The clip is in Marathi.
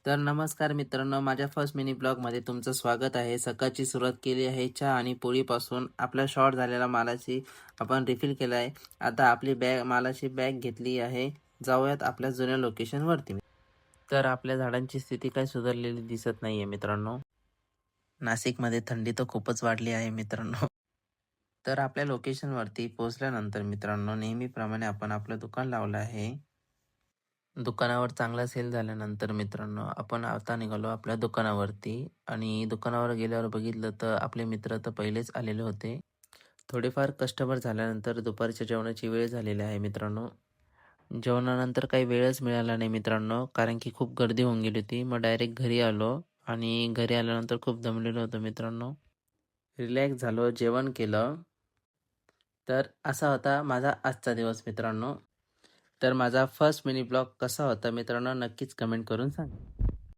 तर नमस्कार मित्रांनो, माझ्या फर्स्ट मिनी ब्लॉगमध्ये तुमचं स्वागत आहे. सकाळची सुरुवात केली आहे चहा आणि पोळीपासून. आपला शॉर्ट झालेला मालाची आपण रिफिल केला आहे. आता आपली मालाची बॅग घेतली आहे. जाऊयात आपल्या जुन्या लोकेशनवरती. तर आपल्या झाडांची स्थिती काही सुधारलेली दिसत नाही आहे मित्रांनो. नाशिकमध्ये थंडी तर खूपच वाढली आहे मित्रांनो. तर आपल्या लोकेशनवरती पोहोचल्यानंतर मित्रांनो, नेहमीप्रमाणे आपण आपलं दुकान लावलं आहे. दुकानावर चांगला सेल झाल्यानंतर मित्रांनो, आपण आता निघालो आपल्या दुकानावरती आणि दुकानावर गेल्यावर बघितलं तर आपले मित्र तर पहिलेच आलेले होते. थोडेफार कस्टमर झाल्यानंतर दुपारच्या जेवणाची वेळ झालेली आहे मित्रांनो. जेवणानंतर काही वेळच मिळाला नाही मित्रांनो, कारण की खूप गर्दी होऊन गेली होती. मग डायरेक्ट घरी आलो आणि घरी आल्यानंतर खूप दमलेलो होतो मित्रांनो. रिलॅक्स झालो, जेवण केलं. तर असा होता माझा आजचा दिवस मित्रांनो. तर माझा फर्स्ट मिनी ब्लॉग कसा होता मित्रांनो, नक्कीच कमेंट करून सांगा.